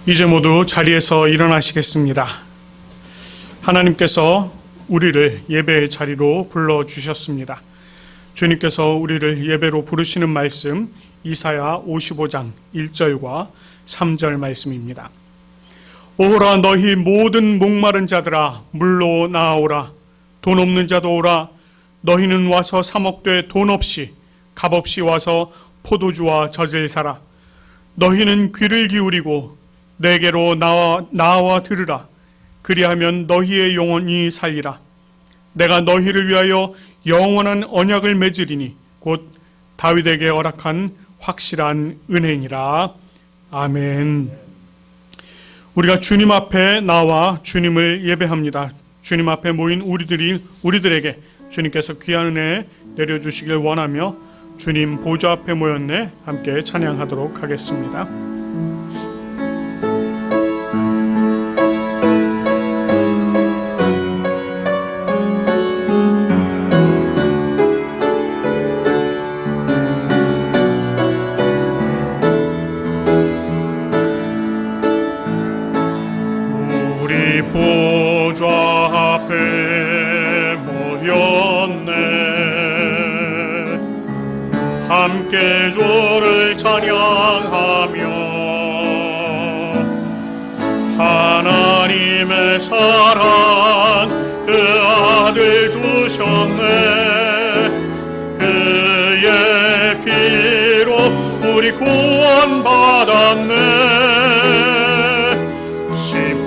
이제 모두 자리에서 일어나시겠습니다. 하나님께서 우리를 예배의 자리로 불러주셨습니다. 주님께서 우리를 예배로 부르시는 말씀 이사야 55장 1절과 3절 말씀입니다. 오라 너희 모든 목마른 자들아 물로 나아오라. 돈 없는 자도 오라. 너희는 와서 사 먹되 돈 없이 값없이 와서 포도주와 젖을 사라. 너희는 귀를 기울이고 내게로 나와 들으라. 그리하면 너희의 영혼이 살리라. 내가 너희를 위하여 영원한 언약을 맺으리니 곧 다윗에게 허락한 확실한 은혜니라. 아멘. 우리가 주님 앞에 나와 주님을 예배합니다. 주님 앞에 모인 우리들에게 주님께서 귀한 은혜 내려주시길 원하며 주님 보좌 앞에 모였네 함께 찬양하도록 하겠습니다. 보좌 앞에 모였네. 함께 주를 찬양하며 하나님의 사랑 그 아들 주셨네. 그의 피로 우리 구원받았네.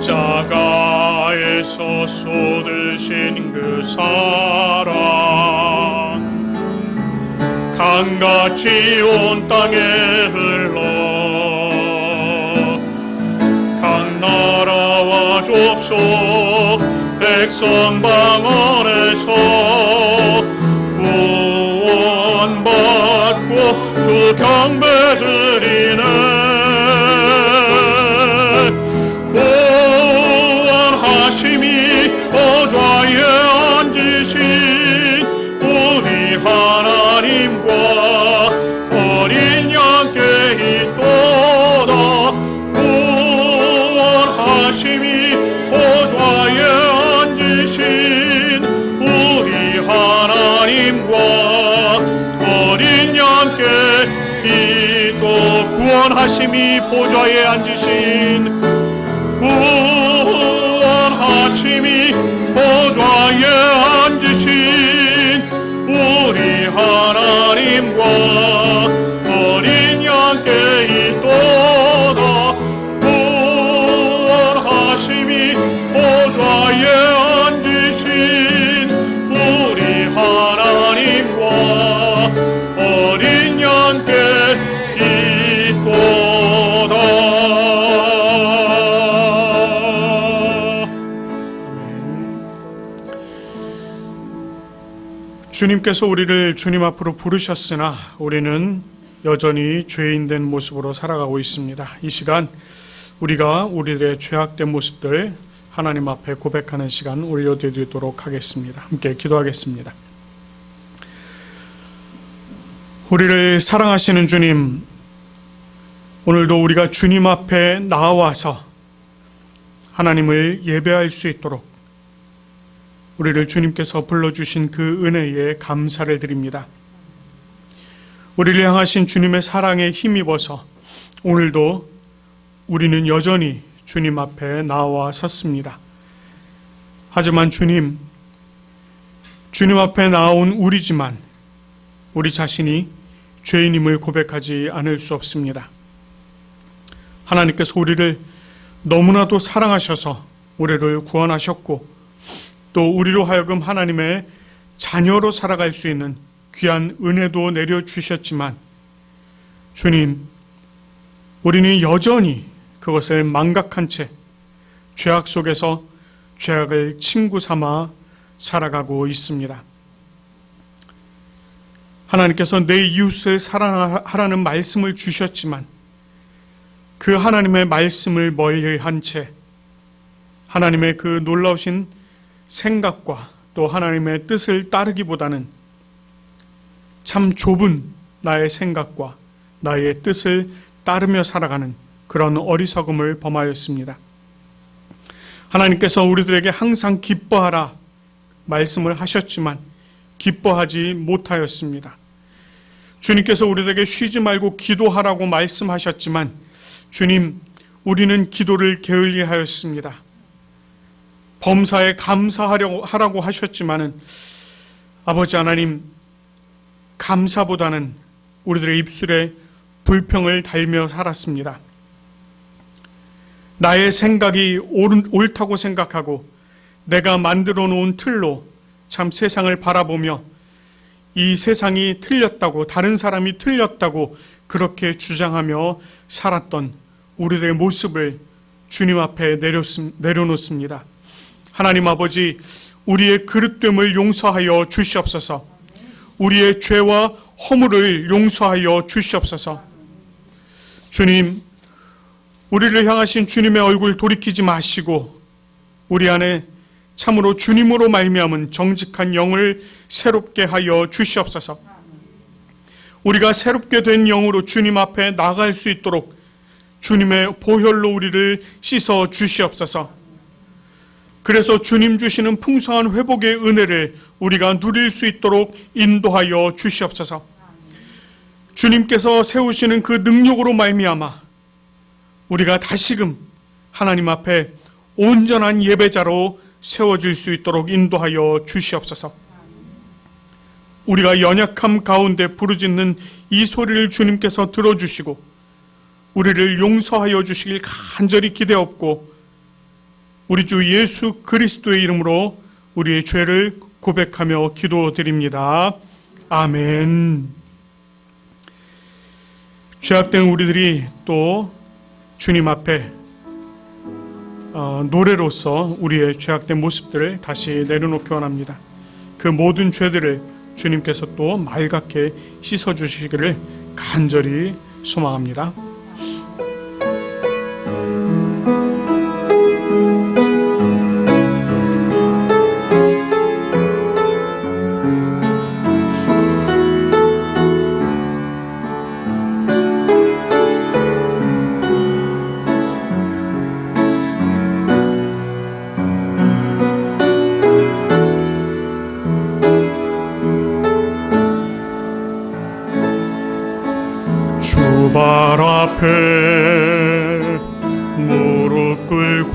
십자가에서 쏟으신 그 사랑 강같이 온 땅에 흘러 각 나라와 족속 백성 방언에서 구원받고 주 경배드리네. 하심이 보좌에 앉으신 우리 하나님과 어린 양께 있도다. 구원하심이 보좌에 앉으신 우리 하나님과 어린 양께 있고 구원하심이 보좌에 앉으신 하심이 보좌에 앉으신 우리 하나님과 어린 양께 있도다. 구원하심이 보좌에 앉으신 우리 하나님과 어린 양께 있도다. 주님께서 우리를 주님 앞으로 부르셨으나 우리는 여전히 죄인된 모습으로 살아가고 있습니다. 이 시간 우리가 우리들의 죄악된 모습들 하나님 앞에 고백하는 시간 올려드리도록 하겠습니다. 함께 기도하겠습니다. 우리를 사랑하시는 주님, 오늘도 우리가 주님 앞에 나와서 하나님을 예배할 수 있도록 우리를 주님께서 불러주신 그 은혜에 감사를 드립니다. 우리를 향하신 주님의 사랑에 힘입어서 오늘도 우리는 여전히 주님 앞에 나와 섰습니다. 하지만 주님 앞에 나온 우리지만 우리 자신이 죄인임을 고백하지 않을 수 없습니다. 하나님께서 우리를 너무나도 사랑하셔서 우리를 구원하셨고 또 우리로 하여금 하나님의 자녀로 살아갈 수 있는 귀한 은혜도 내려주셨지만 주님, 우리는 여전히 그것을 망각한 채 죄악 속에서 죄악을 친구 삼아 살아가고 있습니다. 하나님께서 내 이웃을 사랑하라는 말씀을 주셨지만 그 하나님의 말씀을 멀리한 채 하나님의 그 놀라우신 생각과 또 하나님의 뜻을 따르기보다는 참 좁은 나의 생각과 나의 뜻을 따르며 살아가는 그런 어리석음을 범하였습니다. 하나님께서 우리들에게 항상 기뻐하라 말씀을 하셨지만 기뻐하지 못하였습니다. 주님께서 우리에게 쉬지 말고 기도하라고 말씀하셨지만 주님, 우리는 기도를 게을리하였습니다. 범사에 감사하라고 하셨지만은 아버지 하나님, 감사보다는 우리들의 입술에 불평을 달며 살았습니다. 나의 생각이 옳다고 생각하고 내가 만들어 놓은 틀로 참 세상을 바라보며 이 세상이 틀렸다고, 다른 사람이 틀렸다고 그렇게 주장하며 살았던 우리들의 모습을 주님 앞에 내려놓습니다. 하나님 아버지, 우리의 그릇됨을 용서하여 주시옵소서. 우리의 죄와 허물을 용서하여 주시옵소서. 주님, 우리를 향하신 주님의 얼굴 돌이키지 마시고 우리 안에 참으로 주님으로 말미암은 정직한 영을 새롭게 하여 주시옵소서. 우리가 새롭게 된 영으로 주님 앞에 나아갈 수 있도록 주님의 보혈로 우리를 씻어 주시옵소서. 그래서 주님 주시는 풍성한 회복의 은혜를 우리가 누릴 수 있도록 인도하여 주시옵소서. 주님께서 세우시는 그 능력으로 말미암아 우리가 다시금 하나님 앞에 온전한 예배자로 세워질 수 있도록 인도하여 주시옵소서. 우리가 연약함 가운데 부르짖는 이 소리를 주님께서 들어주시고 우리를 용서하여 주시길 간절히 기대옵고 우리 주 예수 그리스도의 이름으로 우리의 죄를 고백하며 기도드립니다. 아멘. 죄악된 우리들이 또 주님 앞에 노래로서 우리의 죄악된 모습들을 다시 내려놓기 원합니다. 그 모든 죄들을 주님께서 또 맑게 씻어주시기를 간절히 소망합니다. 발 앞에 무릎 꿇고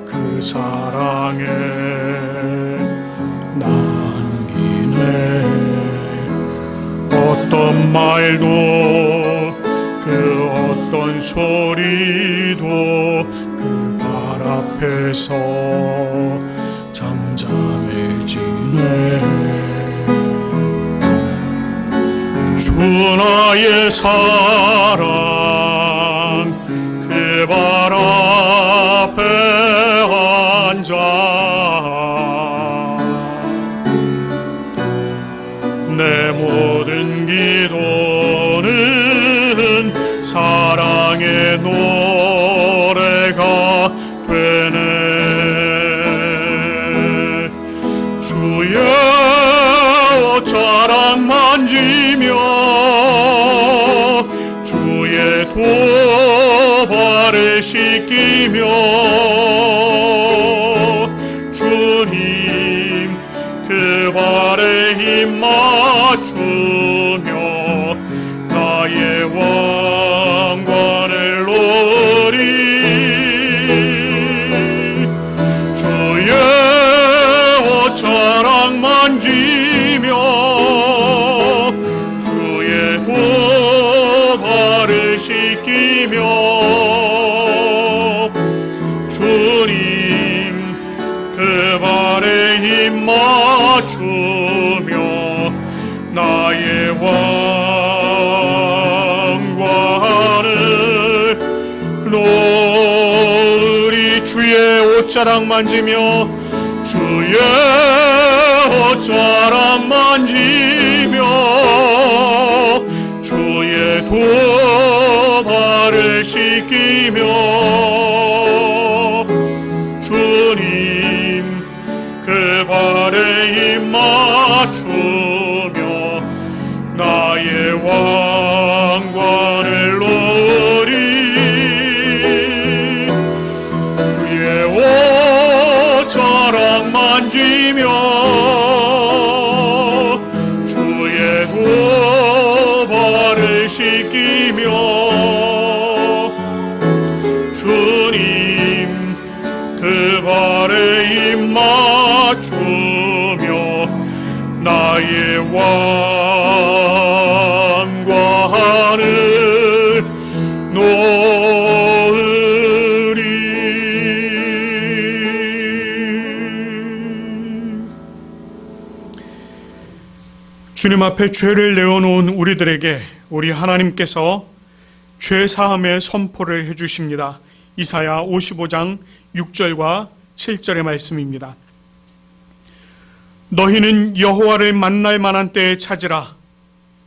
그 사랑에 남기네. 어떤 말도 그 어떤 소리도 그 발 앞에서 잠잠해지네. 주 나의 사랑 그 발 앞에 앉아 내 모든 기도는 사랑의 노래가 되네. 주의 옷자락 만지며 주의 도발을 씻기며 주님 그 발에 힘 맞추며 나의 왕관을 놓으리. 주의 옷자락 만지며 주의 도발을 씻기며 주님 그 발에 힘 맞추며 나의 왕관을 놓으리. 주의 옷자락 만지며 주의 옷자락 만지며 주의 도발을 씻기며 주님 그 발에 힘 맞추며 나의 왕관을 놓으리. 만지며 주의 두 발을 씻기며 주님 그 발에 입 맞추며 나의 왕과 하늘 놓으리. 주님 앞에 죄를 내어놓은 우리들에게 우리 하나님께서 죄사함의 선포를 해주십니다. 이사야 55장 6절과 7절의 말씀입니다. 너희는 여호와를 만날 만한 때에 찾으라.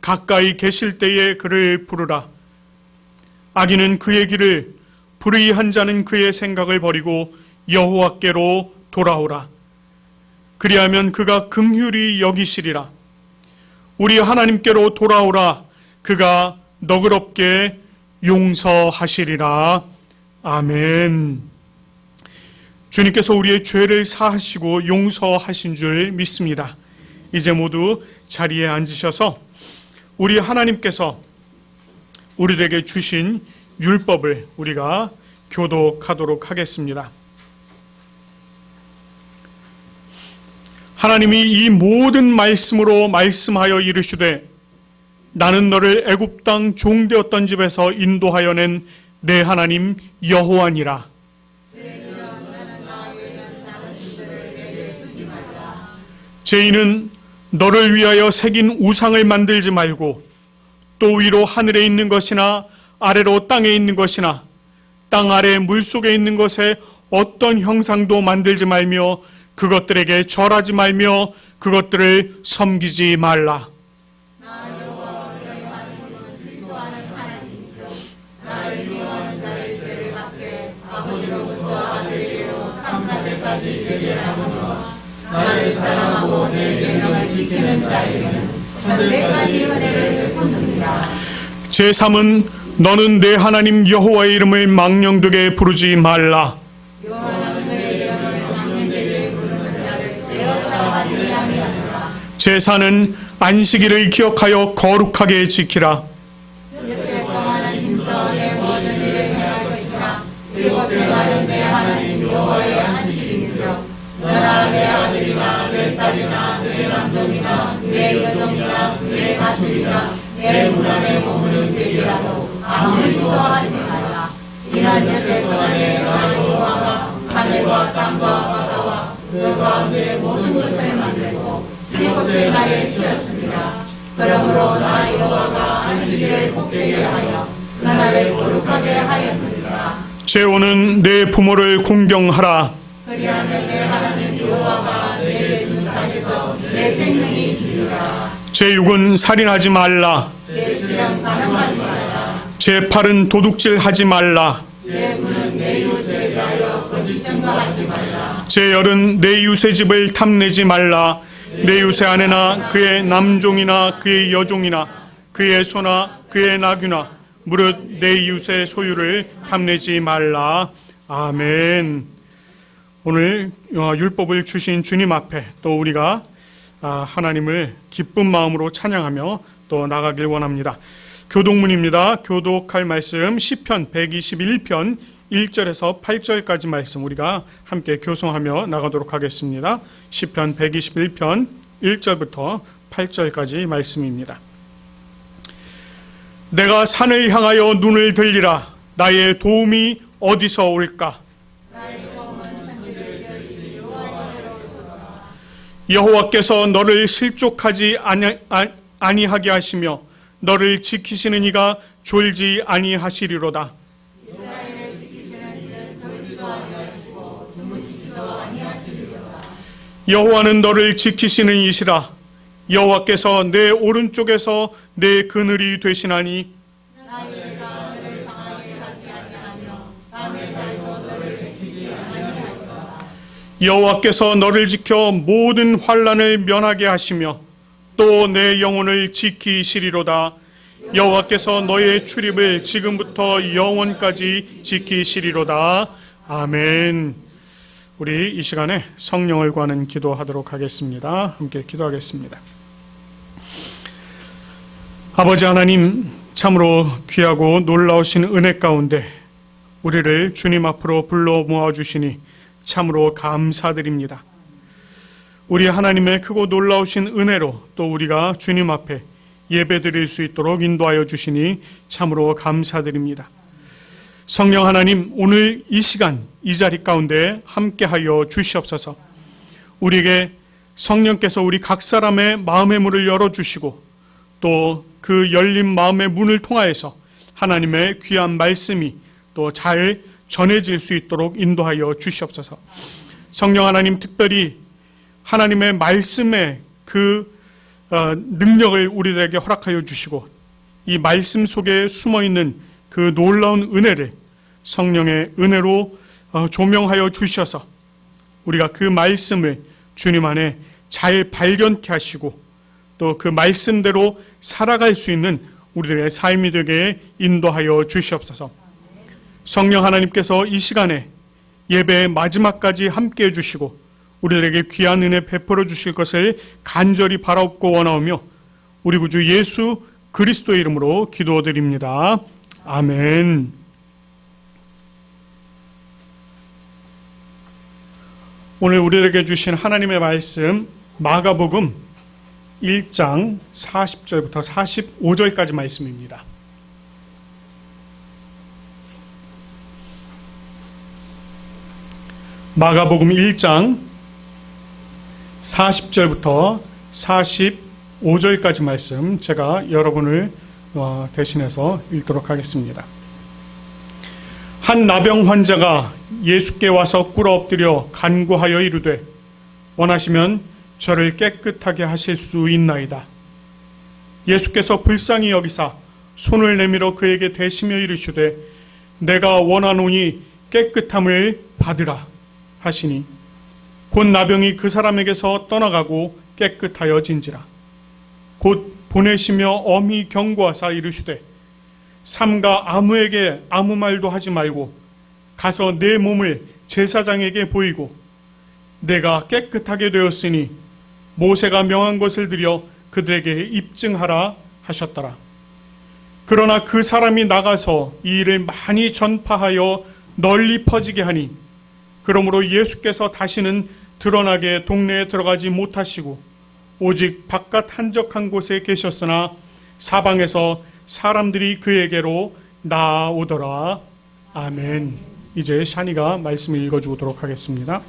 가까이 계실 때에 그를 부르라. 악인은 그의 길을, 불의한 자는 그의 생각을 버리고 여호와께로 돌아오라. 그리하면 그가 긍휼히 여기시리라. 우리 하나님께로 돌아오라. 그가 너그럽게 용서하시리라. 아멘. 주님께서 우리의 죄를 사하시고 용서하신 줄 믿습니다. 이제 모두 자리에 앉으셔서 우리 하나님께서 우리에게 주신 율법을 우리가 교독하도록 하겠습니다. 하나님이 이 모든 말씀으로 말씀하여 이르시되 나는 너를 애굽 땅 종되었던 집에서 인도하여 낸 내 하나님 여호와니라. 죄인은 너를 위하여 새긴 우상을 만들지 말고 또 위로 하늘에 있는 것이나 아래로 땅에 있는 것이나 땅 아래 물속에 있는 것에 어떤 형상도 만들지 말며 그것들에게 절하지 말며 그것들을 섬기지 말라. 나를 사랑하고 내 계명을 지키는 자에게는 천대까지 은혜를 베푸느니라. 제3은 너는 내 하나님 여호와의 이름을 망령되게 부르지 말라. 여호와는 그의 이름을 망령되게 부르는 자를 죄없다 하지 아니하노라. 제4는 안식일을 기억하여 거룩하게 지키라. 엿새 동안은 힘써 내 모든 일을 행할 것이라. 일곱째 날은 내 하나님 여호와의 안식일이며 너나 내 아들이나 내 딸이나 내 남종이나 내 여종이나 내 가축이나 내 물 안에 머무는 백이라도 아무 일도 하지 말라. 이날 엿새 동안에 나 여호와가 하늘과 땅과 바다와 그 가운데 모든 것을 만들고 일곱째 날에 쉬었습니다. 그러므로 나 여호와가 안식일을 복되게 하여 나라를 거룩하게 하였느니라. 제5는 내 부모를 공경하라. 그리하면 내 하나님 여호와가 내게 준 땅에서 내 생명이 이르리라. 제6은 살인하지 말라. 내 실험 가늠하지 말라. 제8은 도둑질하지 말라. 제9는 내 이웃에 대하여 거짓 증거하지 말라. 제10은 내 이웃의 집을 탐내지 말라. 내 이웃의 아내나 그의 남종이나 그의 여종이나 그의 소나 그의 나귀나 무릇 내 이웃의 소유를 탐내지 말라. 아멘. 오늘 율법을 주신 주님 앞에 또 우리가 하나님을 기쁜 마음으로 찬양하며 또 나가길 원합니다. 교독문입니다. 교독할 말씀 시편 121편 1절에서 8절까지 말씀 우리가 함께 교송하며 나가도록 하겠습니다. 시편 121편 1절부터 8절까지 말씀입니다. 내가 산을 향하여 눈을 들리라. 나의 도움이 어디서 올까? 여호와께서 너를 실족하지 아니하게 하시며 너를 지키시는 이가 졸지 아니하시리로다. 여호와는 너를 지키시는 이시라. 여호와께서 내 오른쪽에서 내 그늘이 되시나니 여호와께서 너를 지켜 모든 환난을 면하게 하시며 또 내 영혼을 지키시리로다. 여호와께서 너의 출입을 지금부터 영원까지 지키시리로다. 아멘. 우리 이 시간에 성령을 구하는 기도하도록 하겠습니다. 함께 기도하겠습니다. 아버지 하나님, 참으로 귀하고 놀라우신 은혜 가운데 우리를 주님 앞으로 불러 모아주시니 참으로 감사드립니다. 우리 하나님의 크고 놀라우신 은혜로 또 우리가 주님 앞에 예배드릴 수 있도록 인도하여 주시니 참으로 감사드립니다. 성령 하나님, 오늘 이 시간 이 자리 가운데 함께하여 주시옵소서. 우리에게 성령께서 우리 각 사람의 마음의 문을 열어주시고 또 그 열린 마음의 문을 통하여서 하나님의 귀한 말씀이 또 잘 전해질 수 있도록 인도하여 주시옵소서. 성령 하나님, 특별히 하나님의 말씀의 그 능력을 우리들에게 허락하여 주시고 이 말씀 속에 숨어있는 그 놀라운 은혜를 성령의 은혜로 조명하여 주셔서 우리가 그 말씀을 주님 안에 잘 발견케 하시고 또 그 말씀대로 살아갈 수 있는 우리들의 삶이 되게 인도하여 주시옵소서. 성령 하나님께서 이 시간에 예배의 마지막까지 함께해 주시고 우리들에게 귀한 은혜 베풀어 주실 것을 간절히 바라옵고 원하오며 우리 구주 예수 그리스도의 이름으로 기도드립니다. 아멘. 오늘 우리에게 주신 하나님의 말씀 마가복음 1장 40절부터 45절까지 말씀입니다. 마가복음 1장 40절부터 45절까지 말씀 제가 여러분을 대신해서 읽도록 하겠습니다. 한 나병 환자가 예수께 와서 꿇어 엎드려 간구하여 이르되 원하시면 저를 깨끗하게 하실 수 있나이다. 예수께서 불쌍히 여기사 손을 내밀어 그에게 대시며 이르시되 내가 원하노니 깨끗함을 받으라 하시니 곧 나병이 그 사람에게서 떠나가고 깨끗하여진지라. 곧 보내시며 엄히 경고하사 이르시되 삼가 아무에게 아무 말도 하지 말고 가서 내 몸을 제사장에게 보이고 내가 깨끗하게 되었으니 모세가 명한 것을 들여 그들에게 입증하라 하셨더라. 그러나 그 사람이 나가서 이 일을 많이 전파하여 널리 퍼지게 하니 그러므로 예수께서 다시는 드러나게 동네에 들어가지 못하시고 오직 바깥 한적한 곳에 계셨으나 사방에서 사람들이 그에게로 나아오더라. 아멘. 이제 샤니가 말씀을 읽어주도록 하겠습니다.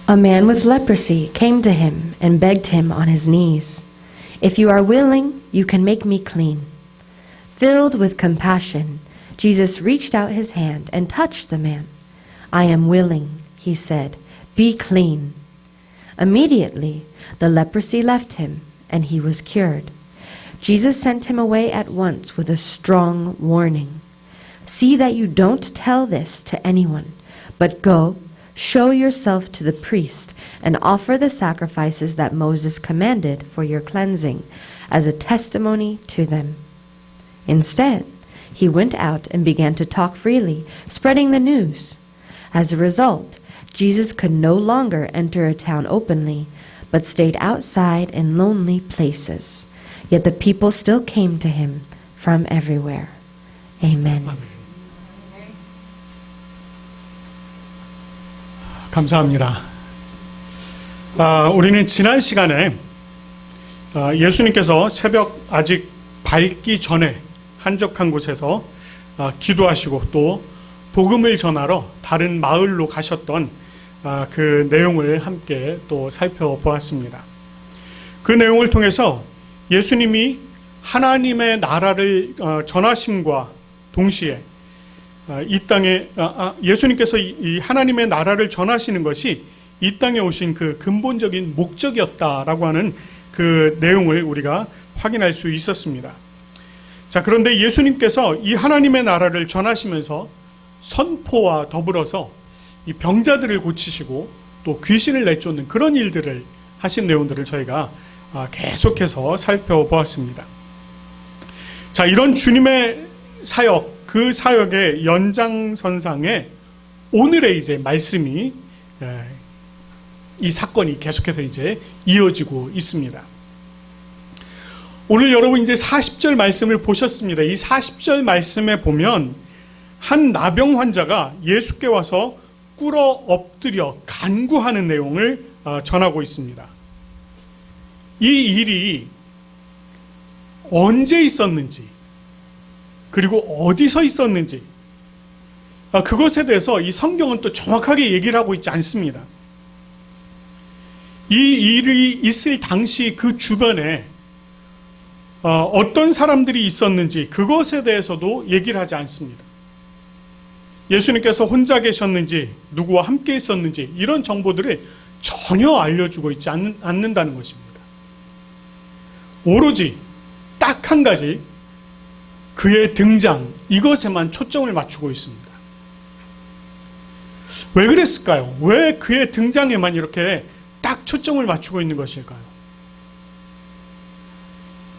A man with leprosy came to him and begged him on his knees, "If you are willing, you can make me clean." Filled with compassion, Jesus reached out his hand and touched the man. "I am willing," he said, "be clean." Immediately, the leprosy left him and he was cured. Jesus sent him away at once with a strong warning. "See that you don't tell this to anyone, but go, show yourself to the priest and offer the sacrifices that Moses commanded for your cleansing as a testimony to them." Instead, he went out and began to talk freely, spreading the news. As a result, Jesus could no longer enter a town openly, but stayed outside in lonely places. Yet the people still came to him from everywhere. Amen. 감사합니다. 우리는 지난 시간에 예수님께서 새벽 아직 밝기 전에 한적한 곳에서 기도하시고 또 복음을 전하러 다른 마을로 가셨던 그 내용을 함께 또 살펴보았습니다. 그 내용을 통해서 예수님이 하나님의 나라를 전하심과 동시에 이 땅에 예수님께서 이 하나님의 나라를 전하시는 것이 이 땅에 오신 그 근본적인 목적이었다라고 하는 그 내용을 우리가 확인할 수 있었습니다. 자, 그런데 예수님께서 이 하나님의 나라를 전하시면서 선포와 더불어서 이 병자들을 고치시고 또 귀신을 내쫓는 그런 일들을 하신 내용들을 저희가 계속해서 살펴보았습니다. 자, 이런 주님의 사역, 그 사역의 연장선상에 오늘의 이제 말씀이 이 사건이 계속해서 이제 이어지고 있습니다. 오늘 여러분 이제 40절 말씀을 보셨습니다. 이 40절 말씀에 보면 한 나병 환자가 예수께 와서 꿇어 엎드려 간구하는 내용을 전하고 있습니다. 이 일이 언제 있었는지 그리고 어디서 있었는지 그것에 대해서 이 성경은 또 정확하게 얘기를 하고 있지 않습니다. 이 일이 있을 당시 그 주변에 어떤 사람들이 있었는지 그것에 대해서도 얘기를 하지 않습니다. 예수님께서 혼자 계셨는지 누구와 함께 있었는지 이런 정보들을 전혀 알려주고 있지 않는다는 것입니다. 오로지 딱 한 가지 그의 등장 이것에만 초점을 맞추고 있습니다. 왜 그랬을까요? 왜 그의 등장에만 이렇게 딱 초점을 맞추고 있는 것일까요?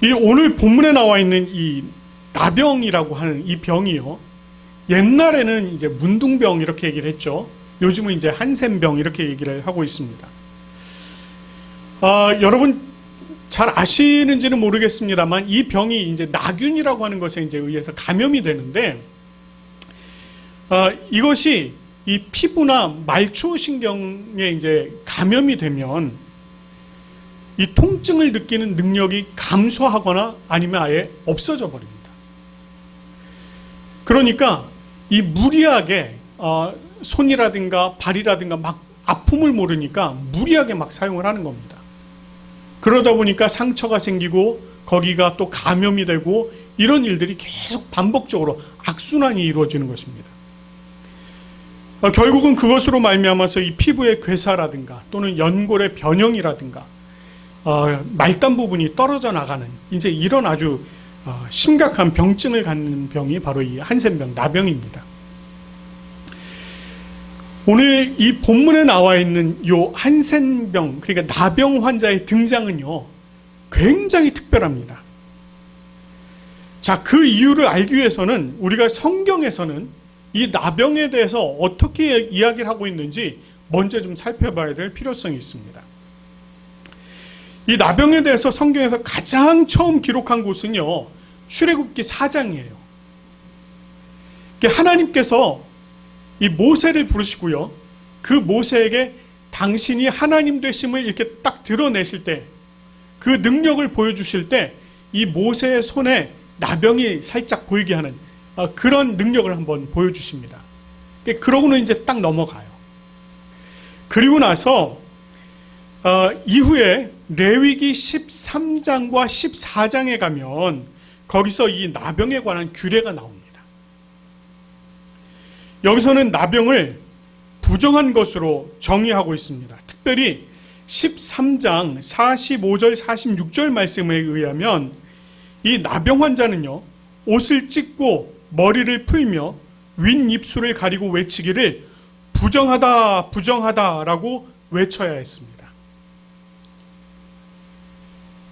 이 오늘 본문에 나와 있는 이 나병이라고 하는 이 병이요. 옛날에는 이제 문둥병 이렇게 얘기를 했죠. 요즘은 이제 한센병 이렇게 얘기를 하고 있습니다. 여러분 잘 아시는지는 모르겠습니다만 이 병이 이제 나균이라고 하는 것에 이제 의해서 감염이 되는데 이것이 이 피부나 말초신경에 이제 감염이 되면 이 통증을 느끼는 능력이 감소하거나 아니면 아예 없어져 버립니다. 그러니까 이 무리하게 손이라든가 발이라든가 막 아픔을 모르니까 무리하게 막 사용을 하는 겁니다. 그러다 보니까 상처가 생기고 거기가 또 감염이 되고 이런 일들이 계속 반복적으로 악순환이 이루어지는 것입니다. 결국은 그것으로 말미암아서 이 피부의 괴사라든가 또는 연골의 변형이라든가 말단 부분이 떨어져 나가는 이제 이런 아주 심각한 병증을 갖는 병이 바로 이 한센병, 나병입니다. 오늘 이 본문에 나와 있는 이 한센병, 그러니까 나병 환자의 등장은요, 굉장히 특별합니다. 자, 그 이유를 알기 위해서는 우리가 성경에서는 이 나병에 대해서 어떻게 이야기를 하고 있는지 먼저 좀 살펴봐야 될 필요성이 있습니다. 이 나병에 대해서 성경에서 가장 처음 기록한 곳은요, 출애굽기 4장이에요. 하나님께서 이 모세를 부르시고요, 그 모세에게 당신이 하나님 되심을 이렇게 딱 드러내실 때, 그 능력을 보여주실 때, 이 모세의 손에 나병이 살짝 보이게 하는 그런 능력을 한번 보여주십니다. 그러고는 이제 딱 넘어가요. 그리고 나서 이후에 레위기 13장과 14장에 가면 거기서 이 나병에 관한 규례가 나옵니다. 여기서는 나병을 부정한 것으로 정의하고 있습니다. 특별히 13장 45절 46절 말씀에 의하면 이 나병 환자는요, 옷을 찢고 머리를 풀며 윗입술을 가리고 외치기를 부정하다 부정하다라고 외쳐야 했습니다.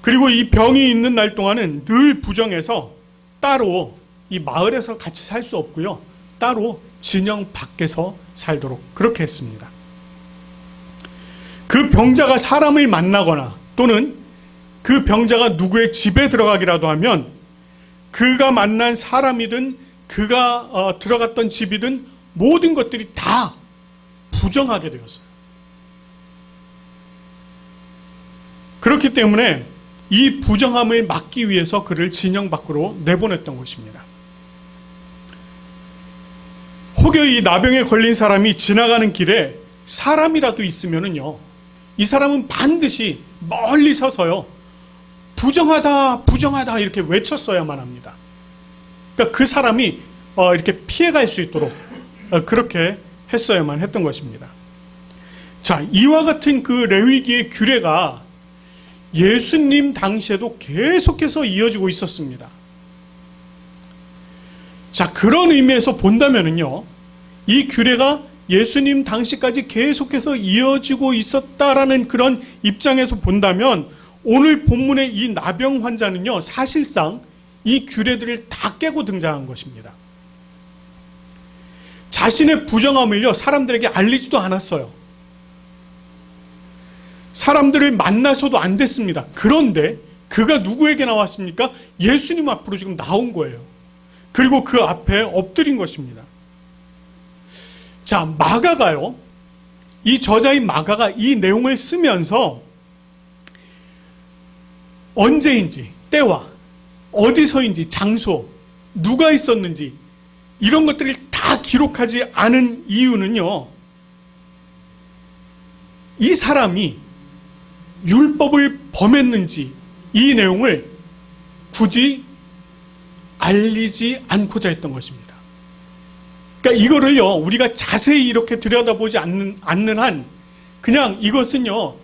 그리고 이 병이 있는 날 동안은 늘 부정해서 따로 이 마을에서 같이 살 수 없고요, 따로 진영 밖에서 살도록 그렇게 했습니다. 그 병자가 사람을 만나거나 또는 그 병자가 누구의 집에 들어가기라도 하면 그가 만난 사람이든 그가 들어갔던 집이든 모든 것들이 다 부정하게 되었어요. 그렇기 때문에 이 부정함을 막기 위해서 그를 진영 밖으로 내보냈던 것입니다. 혹여 이 나병에 걸린 사람이 지나가는 길에 사람이라도 있으면은요, 이 사람은 반드시 멀리 서서요, 부정하다 부정하다 이렇게 외쳤어야만 합니다. 그러니까 그 사람이 이렇게 피해갈 수 있도록 그렇게 했어야만 했던 것입니다. 자, 이와 같은 그 레위기의 규례가 예수님 당시에도 계속해서 이어지고 있었습니다. 자, 그런 의미에서 본다면은요, 이 규례가 예수님 당시까지 계속해서 이어지고 있었다라는 그런 입장에서 본다면 오늘 본문의 이 나병 환자는요, 사실상 이 규례들을 다 깨고 등장한 것입니다. 자신의 부정함을요, 사람들에게 알리지도 않았어요. 사람들을 만나서도 안 됐습니다. 그런데 그가 누구에게 나왔습니까? 예수님 앞으로 지금 나온 거예요. 그리고 그 앞에 엎드린 것입니다. 자, 마가가요, 이 저자인 마가가 이 내용을 쓰면서 언제인지, 때와 어디서인지, 장소, 누가 있었는지 이런 것들을 다 기록하지 않은 이유는요, 이 사람이 율법을 범했는지 이 내용을 굳이 알리지 않고자 했던 것입니다. 그러니까 이거를요, 우리가 자세히 이렇게 들여다보지 않는 한 그냥 이것은요,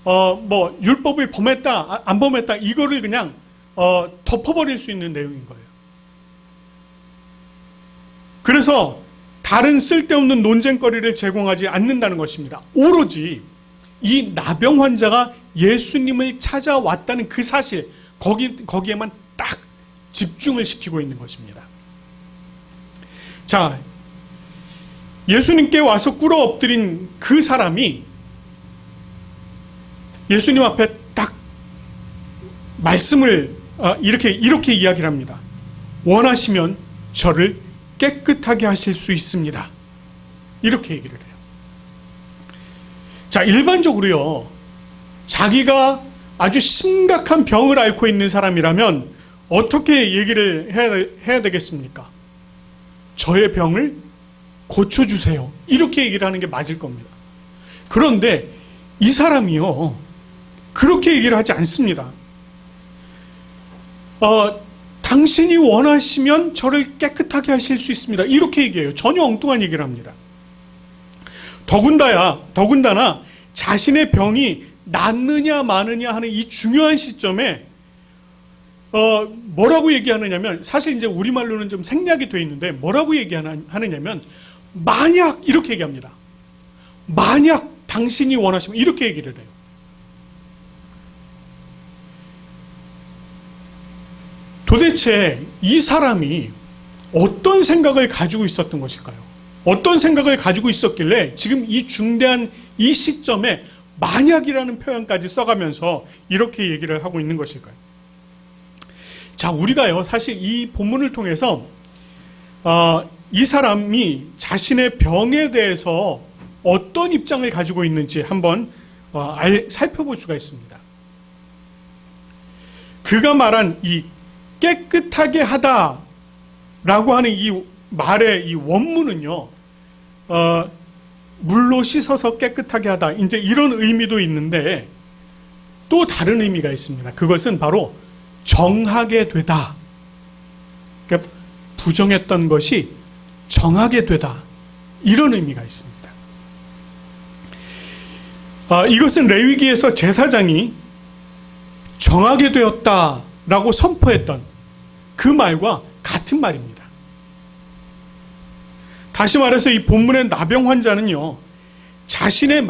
뭐 율법을 범했다 안 범했다 이거를 그냥 덮어버릴 수 있는 내용인 거예요. 그래서 다른 쓸데없는 논쟁거리를 제공하지 않는다는 것입니다. 오로지 이 나병 환자가 예수님을 찾아왔다는 그 사실, 거기에만 딱 집중을 시키고 있는 것입니다. 자, 예수님께 와서 꿇어 엎드린 그 사람이 예수님 앞에 딱 말씀을 이렇게 이야기를 합니다. 원하시면 저를 깨끗하게 하실 수 있습니다. 이렇게 얘기를 해요. 자, 일반적으로요, 자기가 아주 심각한 병을 앓고 있는 사람이라면 어떻게 얘기를 해야 되겠습니까? 저의 병을 고쳐주세요. 이렇게 얘기를 하는 게 맞을 겁니다. 그런데 이 사람이요, 그렇게 얘기를 하지 않습니다. 당신이 원하시면 저를 깨끗하게 하실 수 있습니다. 이렇게 얘기해요. 전혀 엉뚱한 얘기를 합니다. 더군다나 자신의 병이 낫느냐 마느냐 하는 이 중요한 시점에 뭐라고 얘기하느냐면, 사실 이제 우리말로는 좀 생략이 되어 있는데 뭐라고 얘기하느냐면, 만약 이렇게 얘기합니다. 만약 당신이 원하시면 이렇게 얘기를 해요. 도대체 이 사람이 어떤 생각을 가지고 있었던 것일까요? 어떤 생각을 가지고 있었길래 지금 이 중대한 이 시점에 만약이라는 표현까지 써가면서 이렇게 얘기를 하고 있는 것일까요? 자, 우리가요, 사실 이 본문을 통해서 이 사람이 자신의 병에 대해서 어떤 입장을 가지고 있는지 한번 살펴볼 수가 있습니다. 그가 말한 이 깨끗하게 하다라고 하는 이 말의 이 원문은요, 물로 씻어서 깨끗하게 하다, 이제 이런 의미도 있는데 또 다른 의미가 있습니다. 그것은 바로 정하게 되다. 그러니까 부정했던 것이 정하게 되다, 이런 의미가 있습니다. 이것은 레위기에서 제사장이 정하게 되었다라고 선포했던 그 말과 같은 말입니다. 다시 말해서 이 본문의 나병 환자는요, 자신의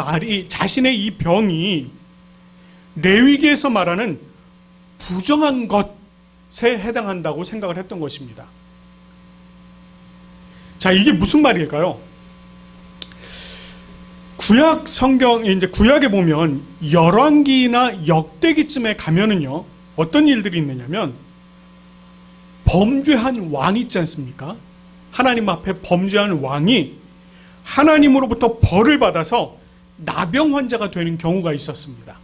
이 병이 레위기에서 말하는 부정한 것에 해당한다고 생각을 했던 것입니다. 자, 이게 무슨 말일까요? 구약 성경, 이제 구약에 보면 열왕기나 역대기쯤에 가면은요, 어떤 일들이 있느냐면, 범죄한 왕이 있지 않습니까? 하나님 앞에 범죄한 왕이 하나님으로부터 벌을 받아서 나병 환자가 되는 경우가 있었습니다.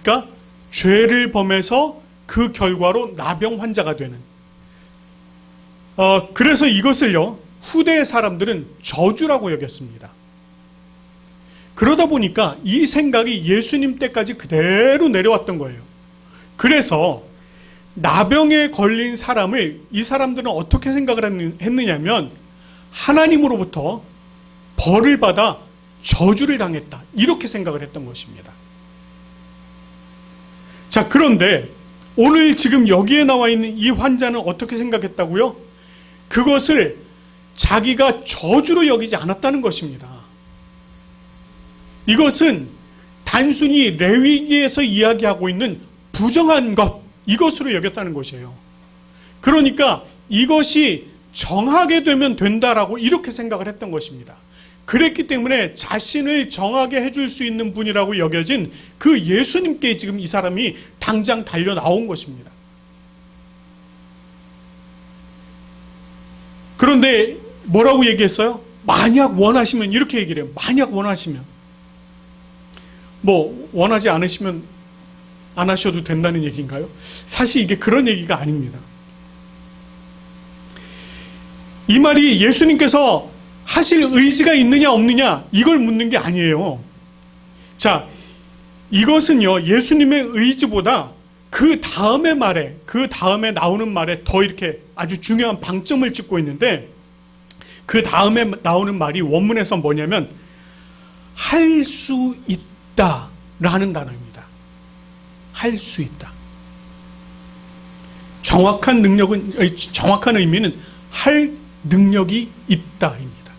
그러니까 죄를 범해서 그 결과로 나병 환자가 되는. 그래서 이것을요, 후대의 사람들은 저주라고 여겼습니다. 그러다 보니까 이 생각이 예수님 때까지 그대로 내려왔던 거예요. 그래서 나병에 걸린 사람을 이 사람들은 어떻게 생각을 했느냐면, 하나님으로부터 벌을 받아 저주를 당했다, 이렇게 생각을 했던 것입니다. 자, 그런데 오늘 지금 여기에 나와 있는 이 환자는 어떻게 생각했다고요? 그것을 자기가 저주로 여기지 않았다는 것입니다. 이것은 단순히 레위기에서 이야기하고 있는 부정한 것, 이것으로 여겼다는 것이에요. 그러니까 이것이 정하게 되면 된다라고 이렇게 생각을 했던 것입니다. 그랬기 때문에 자신을 정하게 해줄 수 있는 분이라고 여겨진 그 예수님께 지금 이 사람이 당장 달려 나온 것입니다. 그런데 뭐라고 얘기했어요? 만약 원하시면, 이렇게 얘기를 해요. 만약 원하시면. 뭐 원하지 않으시면 안 하셔도 된다는 얘기인가요? 사실 이게 그런 얘기가 아닙니다. 이 말이 예수님께서 하실 의지가 있느냐 없느냐 이걸 묻는 게 아니에요. 자, 이것은요 예수님의 의지보다 그 다음에 나오는 말에 더 이렇게 아주 중요한 방점을 찍고 있는데, 그 다음에 나오는 말이 원문에서 뭐냐면 할 수 있다라는 단어입니다. 할 수 있다. 정확한 의미는 할 능력이 있다입니다.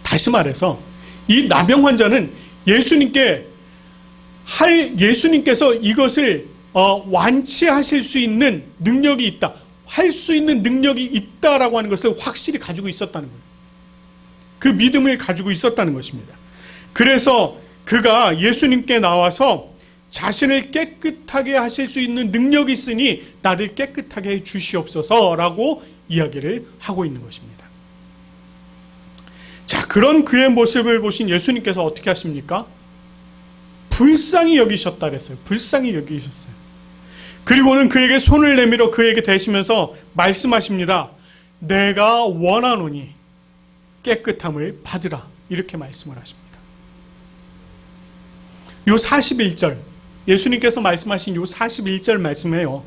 다시 말해서 이 나병 환자는 예수님께서 이것을 완치하실 수 있는 능력이 있다, 할 수 있는 능력이 있다라고 하는 것을 확실히 가지고 있었다는 거예요. 그 믿음을 가지고 있었다는 것입니다. 그래서 그가 예수님께 나와서 자신을 깨끗하게 하실 수 있는 능력이 있으니 나를 깨끗하게 해 주시옵소서라고 이야기를 하고 있는 것입니다. 자, 그런 그의 모습을 보신 예수님께서 어떻게 하십니까? 불쌍히 여기셨다 그랬어요. 불쌍히 여기셨어요. 그리고는 그에게 손을 내밀어 그에게 대시면서 말씀하십니다. 내가 원하노니 깨끗함을 받으라. 이렇게 말씀을 하십니다. 요 41절, 예수님께서 말씀하신 요 41절 말씀에요,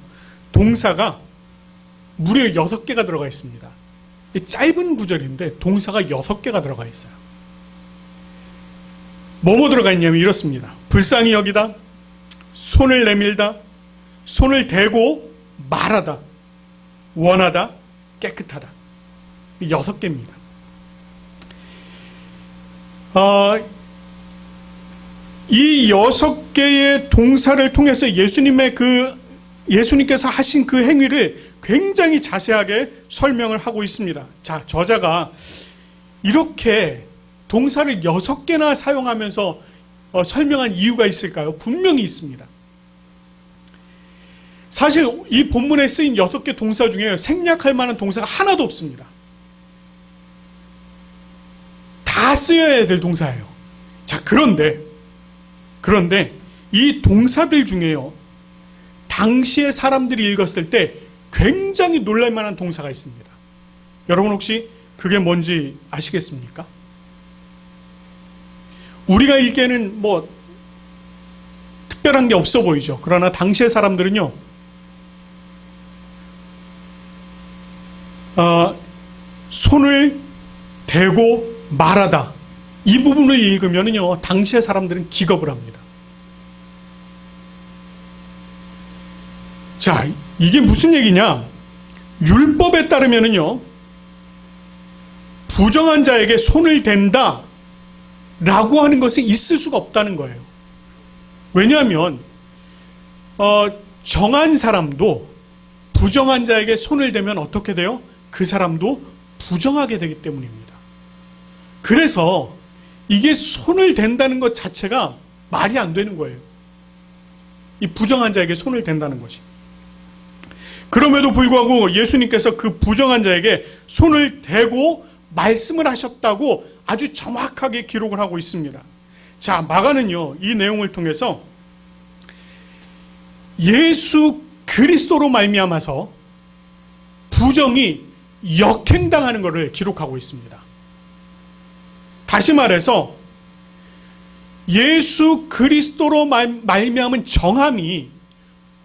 동사가 무려 6개가 들어가 있습니다. 짧은 구절인데 동사가 6개가 들어가 있어요. 뭐뭐 들어가 있냐면 이렇습니다. 불쌍히 여기다, 손을 내밀다, 손을 대고 말하다, 원하다, 깨끗하다. 6개입니다. 이 6개의 동사를 통해서 예수님께서 하신 그 행위를 굉장히 자세하게 설명을 하고 있습니다. 자, 저자가 이렇게 동사를 6개나 사용하면서 설명한 이유가 있을까요? 분명히 있습니다. 사실 이 본문에 쓰인 6개 동사 중에 생략할 만한 동사가 하나도 없습니다. 다 쓰여야 될 동사예요. 자, 그런데 이 동사들 중에요, 당시의 사람들이 읽었을 때 굉장히 놀랄 만한 동사가 있습니다. 여러분 혹시 그게 뭔지 아시겠습니까? 우리가 읽기에는 뭐 특별한 게 없어 보이죠. 그러나 당시의 사람들은요, 손을 대고 말하다, 이 부분을 읽으면요 당시의 사람들은 기겁을 합니다. 자, 이게 무슨 얘기냐? 율법에 따르면요 부정한 자에게 손을 댄다 라고 하는 것은 있을 수가 없다는 거예요. 왜냐하면 정한 사람도 부정한 자에게 손을 대면 어떻게 돼요? 그 사람도 부정하게 되기 때문입니다. 그래서 이게 손을 댄다는 것 자체가 말이 안 되는 거예요. 이 부정한 자에게 손을 댄다는 것이. 그럼에도 불구하고 예수님께서 그 부정한 자에게 손을 대고 말씀을 하셨다고 아주 정확하게 기록을 하고 있습니다. 자, 마가는요 이 내용을 통해서 예수 그리스도로 말미암아서 부정이 역행당하는 것을 기록하고 있습니다. 다시 말해서 예수 그리스도로 말미암은 정함이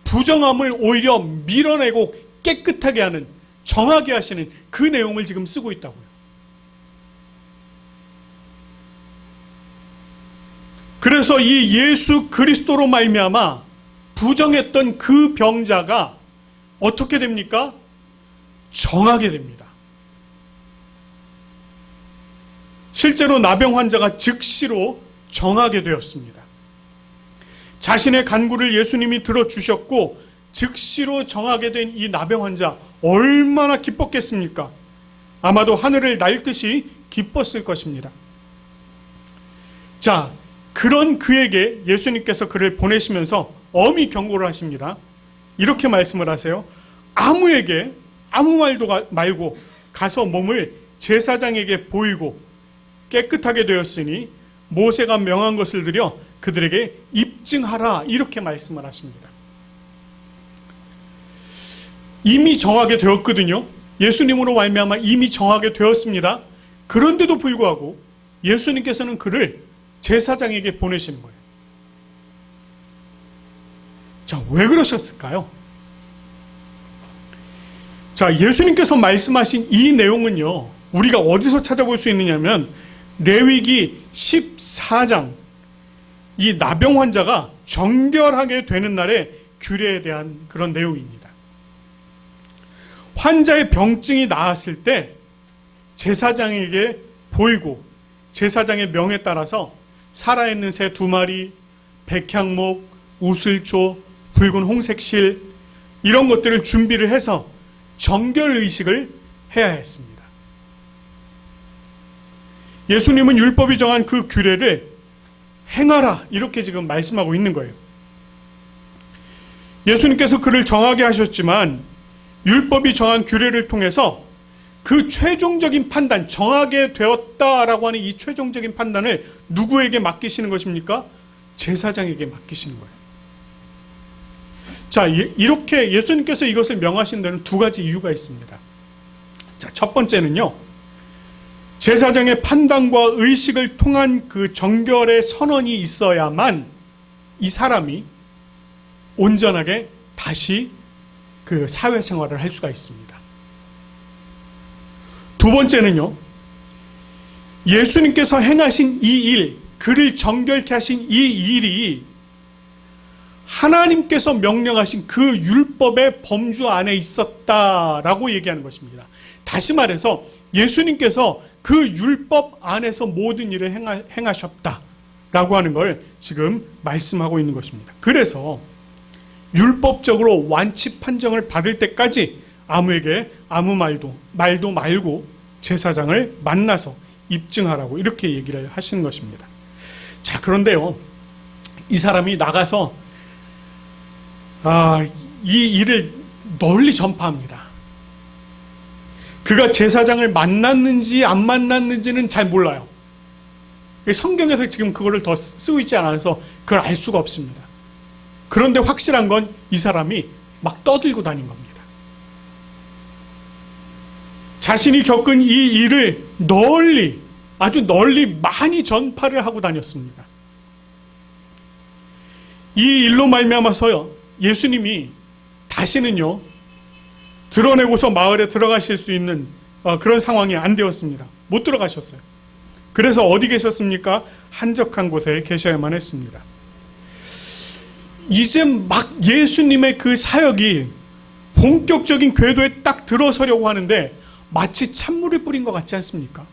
부정함을 오히려 밀어내고 깨끗하게 하는, 정하게 하시는 그 내용을 지금 쓰고 있다고요. 그래서 이 예수 그리스도로 말미암아 부정했던 그 병자가 어떻게 됩니까? 정하게 됩니다. 실제로 나병 환자가 즉시로 정하게 되었습니다. 자신의 간구를 예수님이 들어주셨고 즉시로 정하게 된 이 나병 환자 얼마나 기뻤겠습니까? 아마도 하늘을 날듯이 기뻤을 것입니다. 자, 그런 그에게 예수님께서 그를 보내시면서 엄히 경고를 하십니다. 이렇게 말씀을 하세요. 아무에게 아무 말도 말고 가서 몸을 제사장에게 보이고 깨끗하게 되었으니 모세가 명한 것을 들여 그들에게 입증하라, 이렇게 말씀을 하십니다. 이미 정하게 되었거든요. 예수님으로 말미암아 이미 정하게 되었습니다. 그런데도 불구하고 예수님께서는 그를 제사장에게 보내시는 거예요. 자, 왜 그러셨을까요? 자, 예수님께서 말씀하신 이 내용은요, 우리가 어디서 찾아볼 수 있느냐면 레위기 14장, 이 나병 환자가 정결하게 되는 날의 규례에 대한 그런 내용입니다. 환자의 병증이 나았을 때 제사장에게 보이고 제사장의 명에 따라서 살아있는 새 2마리, 백향목, 우슬초, 붉은 홍색실, 이런 것들을 준비를 해서 정결의식을 해야 했습니다. 예수님은 율법이 정한 그 규례를 행하라, 이렇게 지금 말씀하고 있는 거예요. 예수님께서 그를 정하게 하셨지만 율법이 정한 규례를 통해서 그 최종적인 판단, 정하게 되었다라고 하는 이 최종적인 판단을 누구에게 맡기시는 것입니까? 제사장에게 맡기시는 거예요. 자, 이렇게 예수님께서 이것을 명하신 데는 2가지 이유가 있습니다. 자, 첫 번째는요, 제사장의 판단과 의식을 통한 그 정결의 선언이 있어야만 이 사람이 온전하게 다시 그 사회생활을 할 수가 있습니다. 2번째는요, 예수님께서 행하신 이 일, 그를 정결케 하신 이 일이 하나님께서 명령하신 그 율법의 범주 안에 있었다라고 얘기하는 것입니다. 다시 말해서 예수님께서 그 율법 안에서 모든 일을 행하셨다라고 하는 걸 지금 말씀하고 있는 것입니다. 그래서 율법적으로 완치 판정을 받을 때까지 아무에게 아무 말도 말고 제사장을 만나서 입증하라고 이렇게 얘기를 하시는 것입니다. 자, 그런데요, 이 사람이 나가서 이 일을 널리 전파합니다. 그가 제사장을 만났는지 안 만났는지는 잘 몰라요. 성경에서 지금 그거를 더 쓰고 있지 않아서 그걸 알 수가 없습니다. 그런데 확실한 건 이 사람이 막 떠들고 다닌 겁니다. 자신이 겪은 이 일을 널리, 아주 널리 많이 전파를 하고 다녔습니다. 이 일로 말미암아서요, 예수님이 다시는요, 드러내고서 마을에 들어가실 수 있는 그런 상황이 안 되었습니다. 못 들어가셨어요. 그래서 어디 계셨습니까? 한적한 곳에 계셔야만 했습니다. 이제 막 예수님의 그 사역이 본격적인 궤도에 딱 들어서려고 하는데 마치 찬물을 뿌린 것 같지 않습니까?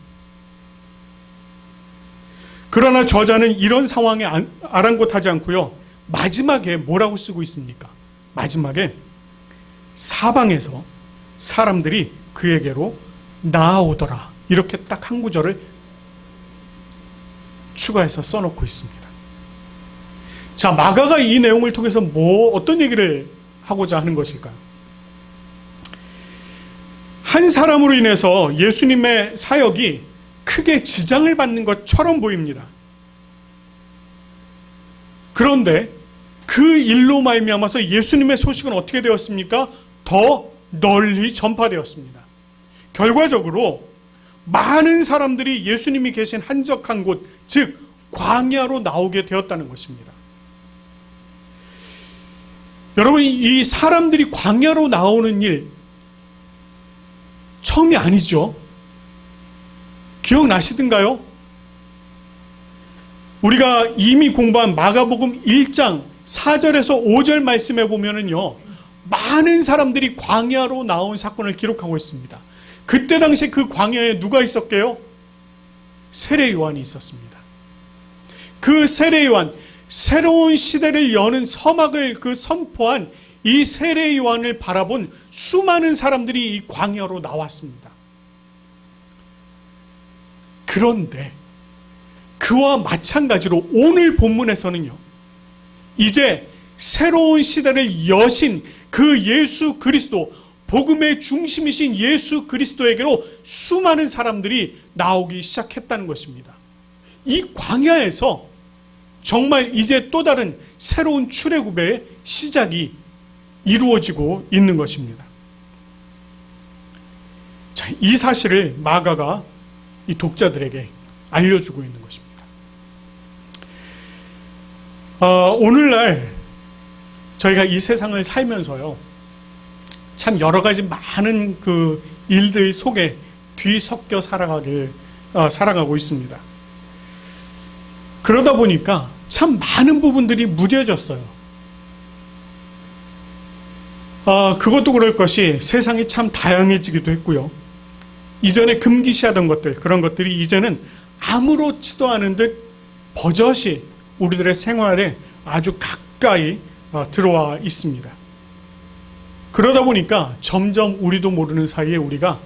그러나 저자는 이런 상황에 아랑곳하지 않고요, 마지막에 뭐라고 쓰고 있습니까? 마지막에 사방에서 사람들이 그에게로 나아오더라, 이렇게 딱 한 구절을 추가해서 써놓고 있습니다. 자, 마가가 이 내용을 통해서 어떤 얘기를 하고자 하는 것일까요? 한 사람으로 인해서 예수님의 사역이 크게 지장을 받는 것처럼 보입니다. 그런데 그 일로 말미암아서 예수님의 소식은 어떻게 되었습니까? 더 널리 전파되었습니다. 결과적으로 많은 사람들이 예수님이 계신 한적한 곳, 즉 광야로 나오게 되었다는 것입니다. 여러분, 이 사람들이 광야로 나오는 일 처음이 아니죠. 기억나시던가요? 우리가 이미 공부한 마가복음 1장 4절에서 5절 말씀에 보면은요, 많은 사람들이 광야로 나온 사건을 기록하고 있습니다. 그때 당시 그 광야에 누가 있었게요? 세례 요한이 있었습니다. 그 세례 요한, 새로운 시대를 여는 서막을 선포한 이 세례 요한을 바라본 수많은 사람들이 이 광야로 나왔습니다. 그런데 그와 마찬가지로 오늘 본문에서는요, 이제 새로운 시대를 여신 그 예수 그리스도, 복음의 중심이신 예수 그리스도에게로 수많은 사람들이 나오기 시작했다는 것입니다. 이 광야에서 정말 이제 또 다른 새로운 출애굽의 시작이 이루어지고 있는 것입니다. 자, 이 사실을 마가가 이 독자들에게 알려주고 있는 것입니다. 오늘날 저희가 이 세상을 살면서요, 참 여러 가지 많은 그 일들 속에 뒤섞여 살아가고 있습니다. 그러다 보니까 참 많은 부분들이 무뎌졌어요. 그것도 그럴 것이 세상이 참 다양해지기도 했고요. 이전에 금기시하던 것들, 그런 것들이 이제는 아무렇지도 않은 듯 버젓이 우리들의 생활에 아주 가까이 들어와 있습니다. 그러다 보니까 점점 우리도 모르는 사이에 우리가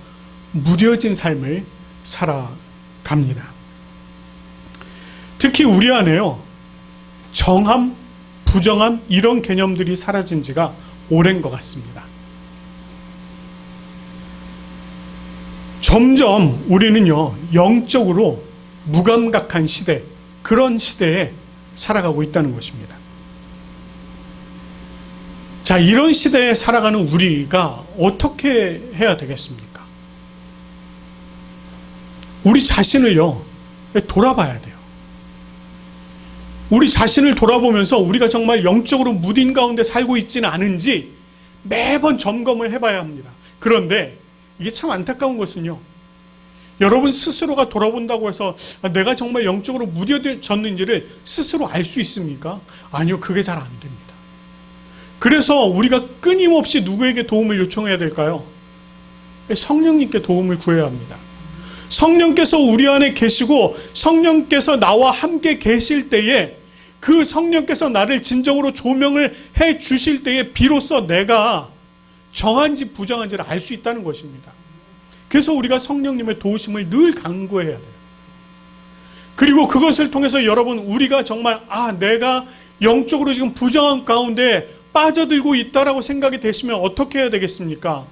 무뎌진 삶을 살아갑니다. 특히 우리 안에요, 정함, 부정함 이런 개념들이 사라진 지가 오랜 것 같습니다. 점점 우리는요, 영적으로 무감각한 시대, 그런 시대에 살아가고 있다는 것입니다. 자, 이런 시대에 살아가는 우리가 어떻게 해야 되겠습니까? 우리 자신을요, 돌아봐야 돼요. 우리 자신을 돌아보면서 우리가 정말 영적으로 무딘 가운데 살고 있지는 않은지 매번 점검을 해봐야 합니다. 그런데 이게 참 안타까운 것은요, 여러분 스스로가 돌아본다고 해서 내가 정말 영적으로 무뎌졌는지를 스스로 알 수 있습니까? 아니요, 그게 잘 안 됩니다. 그래서 우리가 끊임없이 누구에게 도움을 요청해야 될까요? 성령님께 도움을 구해야 합니다. 성령께서 우리 안에 계시고 성령께서 나와 함께 계실 때에, 그 성령께서 나를 진정으로 조명을 해 주실 때에 비로소 내가 정한지 부정한지를 알 수 있다는 것입니다. 그래서 우리가 성령님의 도우심을 늘 간구해야 돼요. 그리고 그것을 통해서 여러분, 우리가 정말 내가 영적으로 지금 부정한 가운데 빠져들고 있다라고 생각이 되시면 어떻게 해야 되겠습니까?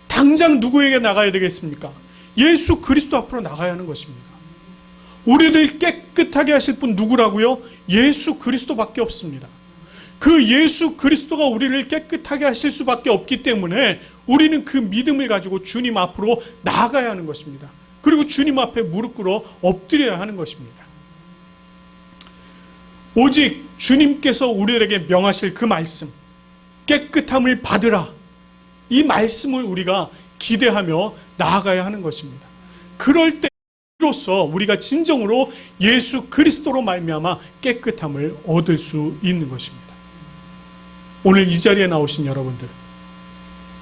당장 누구에게 나가야 되겠습니까? 예수 그리스도 앞으로 나가야 하는 것입니다. 우리를 깨끗하게 하실 분 누구라고요? 예수 그리스도밖에 없습니다. 그 예수 그리스도가 우리를 깨끗하게 하실 수밖에 없기 때문에 우리는 그 믿음을 가지고 주님 앞으로 나아가야 하는 것입니다. 그리고 주님 앞에 무릎 꿇어 엎드려야 하는 것입니다. 오직 주님께서 우리에게 명하실 그 말씀, 깨끗함을 받으라, 이 말씀을 우리가 기대하며 나아가야 하는 것입니다. 그럴 때로서 우리가 진정으로 예수 그리스도로 말미암아 깨끗함을 얻을 수 있는 것입니다. 오늘 이 자리에 나오신 여러분들,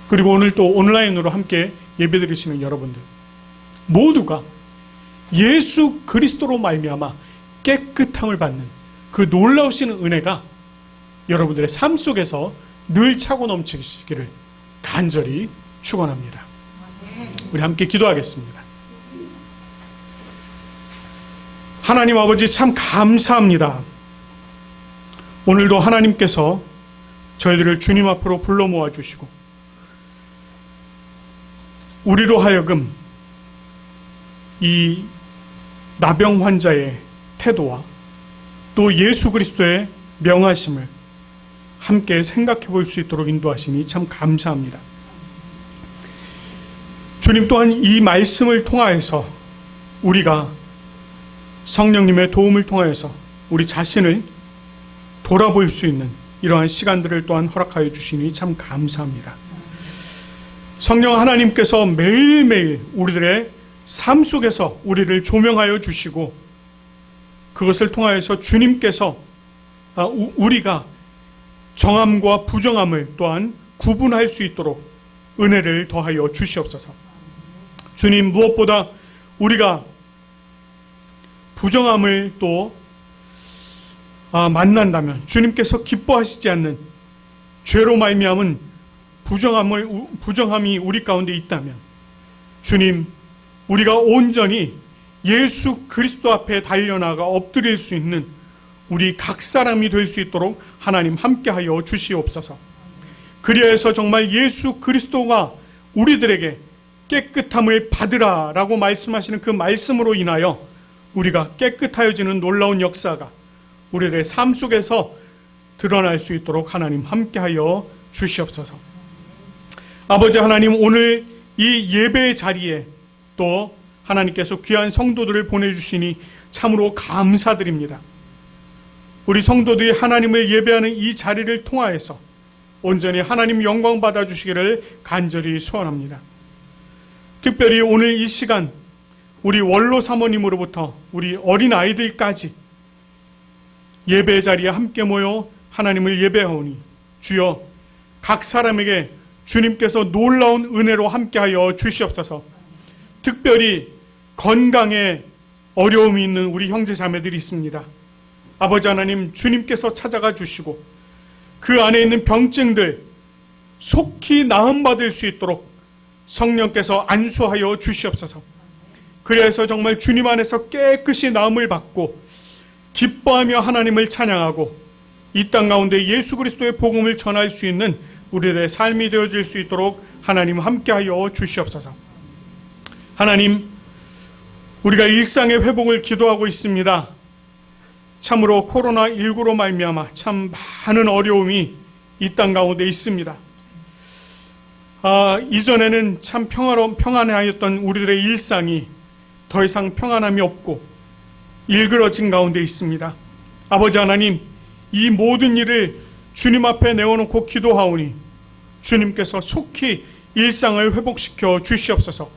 그리고 오늘 또 온라인으로 함께 예배드리시는 여러분들 모두가 예수 그리스도로 말미암아 깨끗함을 받는 그 놀라우신 은혜가 여러분들의 삶 속에서 늘 차고 넘치시기를 간절히 축원합니다. 우리 함께 기도하겠습니다. 하나님 아버지, 참 감사합니다. 오늘도 하나님께서 저희들을 주님 앞으로 불러 모아 주시고 우리로 하여금 이 나병 환자의 태도와 또 예수 그리스도의 명하심을 함께 생각해 볼 수 있도록 인도하시니 참 감사합니다. 주님 또한 이 말씀을 통하여서 우리가 성령님의 도움을 통하여서 우리 자신을 돌아볼 수 있는 이러한 시간들을 또한 허락하여 주시니 참 감사합니다. 성령 하나님께서 매일매일 우리들의 삶 속에서 우리를 조명하여 주시고 그것을 통하여서 주님께서 우리가 정함과 부정함을 또한 구분할 수 있도록 은혜를 더하여 주시옵소서. 주님, 무엇보다 우리가 부정함을 또 만난다면 주님께서 기뻐하시지 않는 죄로 말미암은 부정함이 우리 가운데 있다면 주님, 우리가 온전히 예수 그리스도 앞에 달려나가 엎드릴 수 있는 우리 각 사람이 될 수 있도록 하나님 함께하여 주시옵소서. 그리하여서 정말 예수 그리스도가 우리들에게 깨끗함을 받으라 라고 말씀하시는 그 말씀으로 인하여 우리가 깨끗하여지는 놀라운 역사가 우리들의 삶 속에서 드러날 수 있도록 하나님 함께하여 주시옵소서. 아버지 하나님, 오늘 이 예배의 자리에 또 하나님께서 귀한 성도들을 보내주시니 참으로 감사드립니다. 우리 성도들이 하나님을 예배하는 이 자리를 통하여서 온전히 하나님 영광 받아주시기를 간절히 소원합니다. 특별히 오늘 이 시간 우리 원로 사모님으로부터 우리 어린아이들까지 예배 자리에 함께 모여 하나님을 예배하오니 주여 각 사람에게 주님께서 놀라운 은혜로 함께하여 주시옵소서. 특별히 건강에 어려움이 있는 우리 형제 자매들이 있습니다. 아버지 하나님, 주님께서 찾아가 주시고 그 안에 있는 병증들 속히 나음받을 수 있도록 성령께서 안수하여 주시옵소서. 그래서 정말 주님 안에서 깨끗이 나음을 받고 기뻐하며 하나님을 찬양하고 이 땅 가운데 예수 그리스도의 복음을 전할 수 있는 우리들의 삶이 되어질 수 있도록 하나님 함께하여 주시옵소서. 하나님, 우리가 일상의 회복을 기도하고 있습니다. 참으로 코로나19로 말미암아 참 많은 어려움이 이 땅 가운데 있습니다. 이전에는 참 평안하였던 우리들의 일상이 더 이상 평안함이 없고 일그러진 가운데 있습니다. 아버지 하나님, 이 모든 일을 주님 앞에 내어놓고 기도하오니 주님께서 속히 일상을 회복시켜 주시옵소서.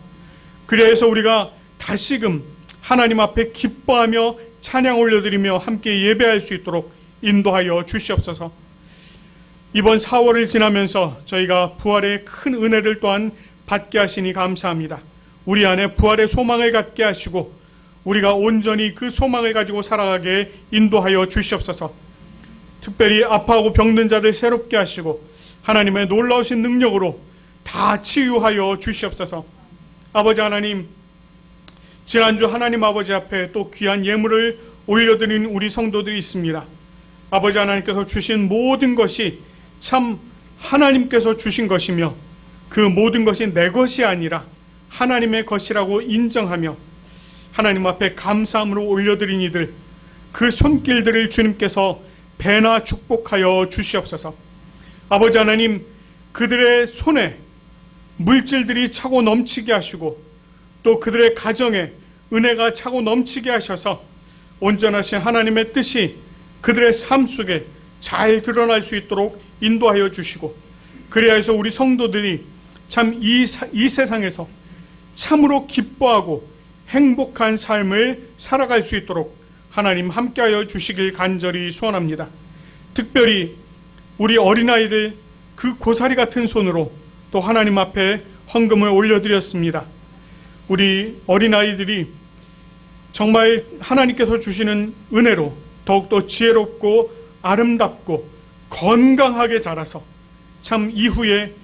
그래서 우리가 다시금 하나님 앞에 기뻐하며 찬양 올려드리며 함께 예배할 수 있도록 인도하여 주시옵소서. 이번 4월을 지나면서 저희가 부활의 큰 은혜를 또한 받게 하시니 감사합니다. 우리 안에 부활의 소망을 갖게 하시고 우리가 온전히 그 소망을 가지고 살아가게 인도하여 주시옵소서. 특별히 아파하고 병든 자들 새롭게 하시고 하나님의 놀라우신 능력으로 다 치유하여 주시옵소서. 아버지 하나님, 지난주 하나님 아버지 앞에 또 귀한 예물을 올려드린 우리 성도들이 있습니다. 아버지 하나님께서 주신 모든 것이 참 하나님께서 주신 것이며 그 모든 것이 내 것이 아니라 하나님의 것이라고 인정하며 하나님 앞에 감사함으로 올려드린 이들, 그 손길들을 주님께서 배나 축복하여 주시옵소서. 아버지 하나님, 그들의 손에 물질들이 차고 넘치게 하시고 또 그들의 가정에 은혜가 차고 넘치게 하셔서 온전하신 하나님의 뜻이 그들의 삶 속에 잘 드러날 수 있도록 인도하여 주시고, 그래야 해서 우리 성도들이 참 이 세상에서 참으로 기뻐하고 행복한 삶을 살아갈 수 있도록 하나님 함께하여 주시길 간절히 소원합니다. 특별히 우리 어린아이들 그 고사리 같은 손으로 또 하나님 앞에 헌금을 올려드렸습니다. 우리 어린아이들이 정말 하나님께서 주시는 은혜로 더욱더 지혜롭고 아름답고 건강하게 자라서 참 이후에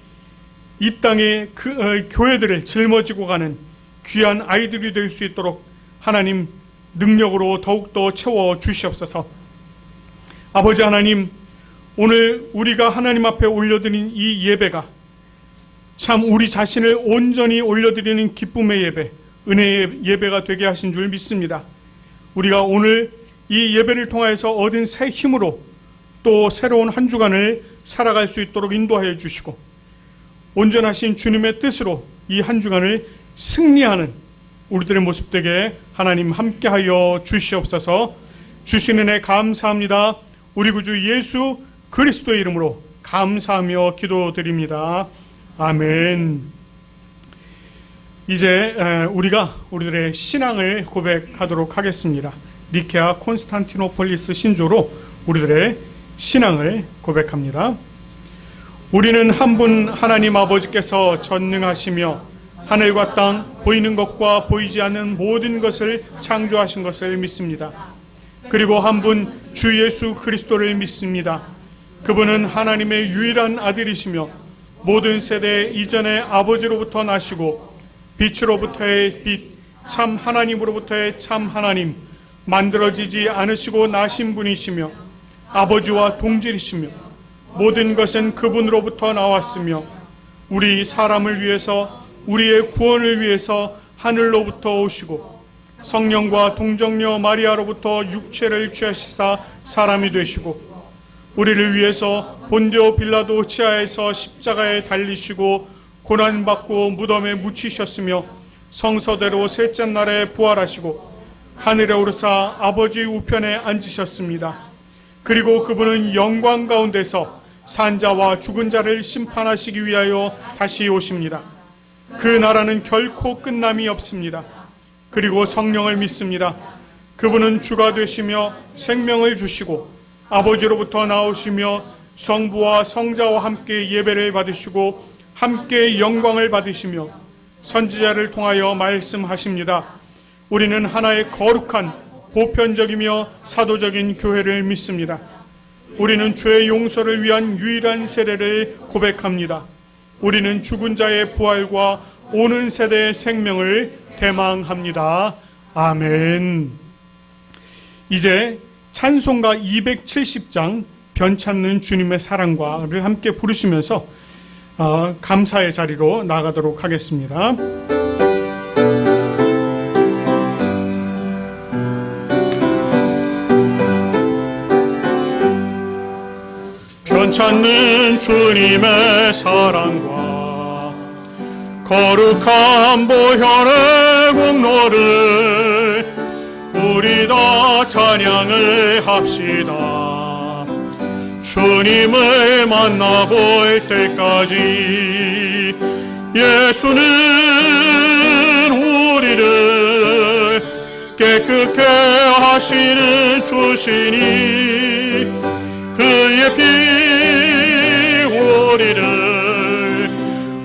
이 땅의 교회들을 짊어지고 가는 귀한 아이들이 될 수 있도록 하나님 능력으로 더욱더 채워 주시옵소서. 아버지 하나님, 오늘 우리가 하나님 앞에 올려드린 이 예배가 참 우리 자신을 온전히 올려드리는 기쁨의 예배, 은혜의 예배가 되게 하신 줄 믿습니다. 우리가 오늘 이 예배를 통하여서 얻은 새 힘으로 또 새로운 한 주간을 살아갈 수 있도록 인도하여 주시고 온전하신 주님의 뜻으로 이 한 주간을 승리하는 우리들의 모습 되게 하나님 함께하여 주시옵소서. 주신 은혜 감사합니다. 우리 구주 예수 그리스도의 이름으로 감사하며 기도드립니다. 아멘. 이제 우리가 우리들의 신앙을 고백하도록 하겠습니다. 니케아 콘스탄티노폴리스 신조로 우리들의 신앙을 고백합니다. 우리는 한 분 하나님 아버지께서 전능하시며 하늘과 땅, 보이는 것과 보이지 않는 모든 것을 창조하신 것을 믿습니다. 그리고 한 분 주 예수 그리스도를 믿습니다. 그분은 하나님의 유일한 아들이시며 모든 세대 이전의 아버지로부터 나시고 빛으로부터의 빛, 참 하나님으로부터의 참 하나님, 만들어지지 않으시고 나신 분이시며 아버지와 동질이시며 모든 것은 그분으로부터 나왔으며 우리 사람을 위해서 우리의 구원을 위해서 하늘로부터 오시고 성령과 동정녀 마리아로부터 육체를 취하시사 사람이 되시고 우리를 위해서 본디오 빌라도 치하에서 십자가에 달리시고 고난받고 무덤에 묻히셨으며 성서대로 셋째 날에 부활하시고 하늘에 오르사 아버지 우편에 앉으셨습니다. 그리고 그분은 영광 가운데서 산자와 죽은 자를 심판하시기 위하여 다시 오십니다. 그 나라는 결코 끝남이 없습니다. 그리고 성령을 믿습니다. 그분은 주가 되시며 생명을 주시고 아버지로부터 나오시며 성부와 성자와 함께 예배를 받으시고 함께 영광을 받으시며 선지자를 통하여 말씀하십니다. 우리는 하나의 거룩한 보편적이며 사도적인 교회를 믿습니다. 우리는 죄의 용서를 위한 유일한 세례를 고백합니다. 우리는 죽은 자의 부활과 오는 세대의 생명을 대망합니다. 아멘. 이제 찬송가 270장 변찮는 주님의 사랑과를 함께 부르시면서 감사의 자리로 나가도록 하겠습니다. 변찮는 주님의 사랑과 거룩한 보혈의 공로를 우리 다 찬양을 합시다. 주님을 만나볼 때까지 예수는 우리를 깨끗게 하시는 주시니 그의 피 우리를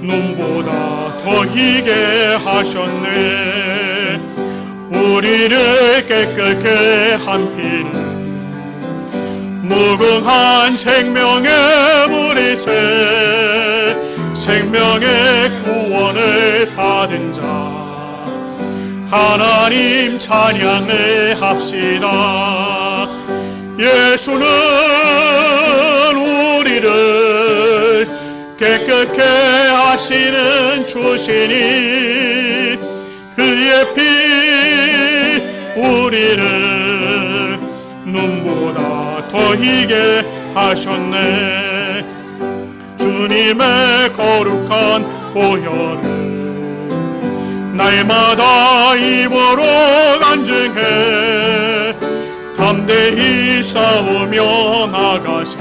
눈보다 더 희게 하셨네. 우리를 깨끗게 한 피는 무궁한 생명의 물이새 생명의 구원을 받은 자 하나님 찬양을 합시다. 예수는 우리를 깨끗게 하시는 주시니 그의 피 우리를 눈보다 더 희게 하셨네. 주님의 거룩한 보혈을 날마다 입으로 간증해 담대히 싸우며 나가세.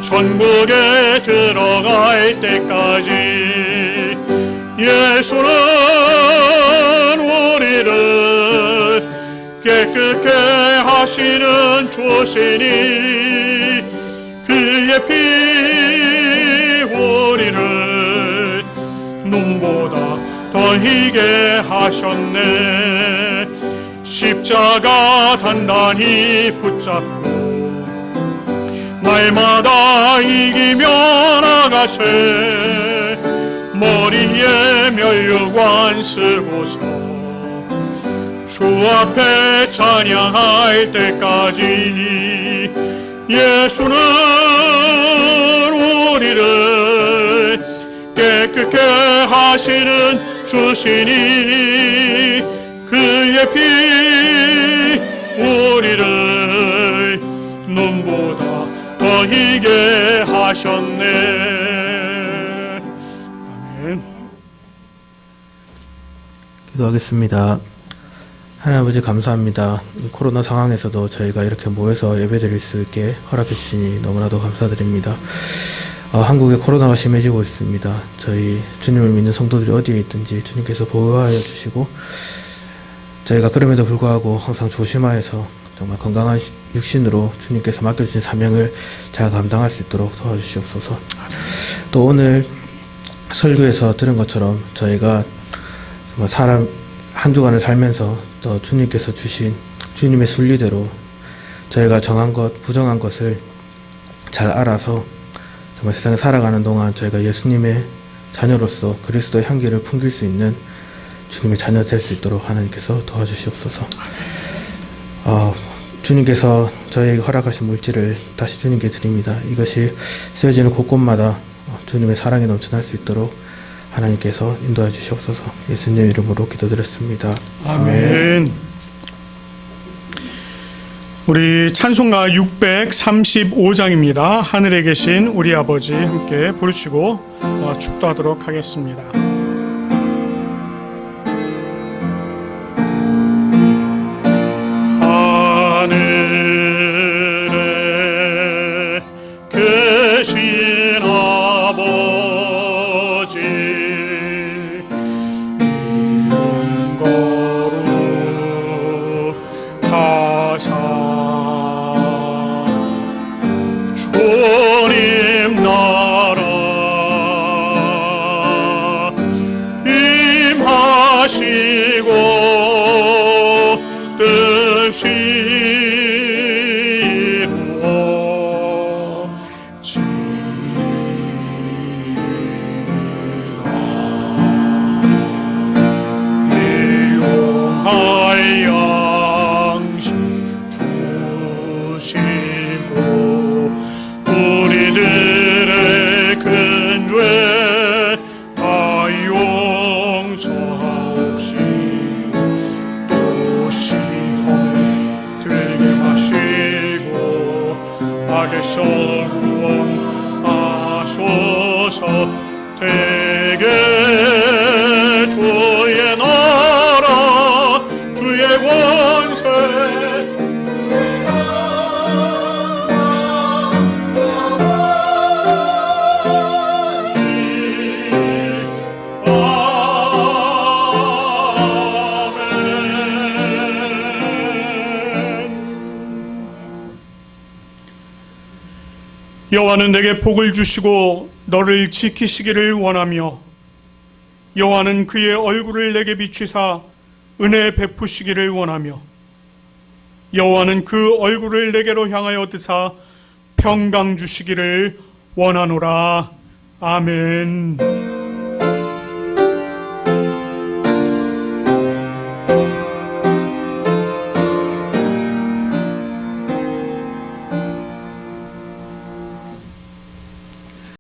천국에 들어갈 때까지 예수는 우리를 깨끗게 하시는 주시니 그의 피 우리를 눈보다 더 희게 하셨네. 십자가 단단히 붙잡고 날마다 이기며 나가세. 머리에 면류관 쓰고서 주 앞에 찬양할 때까지 예수는 우리를 깨끗게 하시는 주시니 그의 피 우리를 눈보다 더 희게 하셨네. 아멘. 기도하겠습니다. 하나님 아버지 감사합니다. 이 코로나 상황에서도 저희가 이렇게 모여서 예배드릴 수 있게 허락해 주시니 너무나도 감사드립니다. 한국에 코로나가 심해지고 있습니다. 저희 주님을 믿는 성도들이 어디에 있든지 주님께서 보호하여 주시고 저희가 그럼에도 불구하고 항상 조심하여서 정말 건강한 육신으로 주님께서 맡겨주신 사명을 잘 감당할 수 있도록 도와주시옵소서. 또 오늘 설교에서 들은 것처럼 저희가 정말 한 주간을 살면서 또 주님께서 주신 주님의 순리대로 저희가 정한 것, 부정한 것을 잘 알아서 정말 세상에 살아가는 동안 저희가 예수님의 자녀로서 그리스도의 향기를 풍길 수 있는 주님의 자녀 될 수 있도록 하나님께서 도와주시옵소서. 주님께서 저희에게 허락하신 물질을 다시 주님께 드립니다. 이것이 쓰여지는 곳곳마다 주님의 사랑이 넘쳐날 수 있도록 하나님께서 인도해 주시옵소서. 예수님 이름으로 기도드렸습니다. 아멘. 우리 찬송가 635장입니다. 하늘에 계신 우리 아버지 함께 부르시고 축도하도록 하겠습니다. 하늘에 계신 아버지 이름 거룩하사 주님 나라 임하시고 뜻이 이루어지리라. 일용할 양식 주시고 우리들의 큰 죄 다 용서하옵시고 또 시험에 들게 마시고 악에서 구원하소서. 대개 주의 나라 주의 권세 여호와는 내게 복을 주시고 너를 지키시기를 원하며 여호와는 그의 얼굴을 내게 비추사 은혜 베푸시기를 원하며 여호와는 그 얼굴을 내게로 향하여 드사 평강 주시기를 원하노라. 아멘.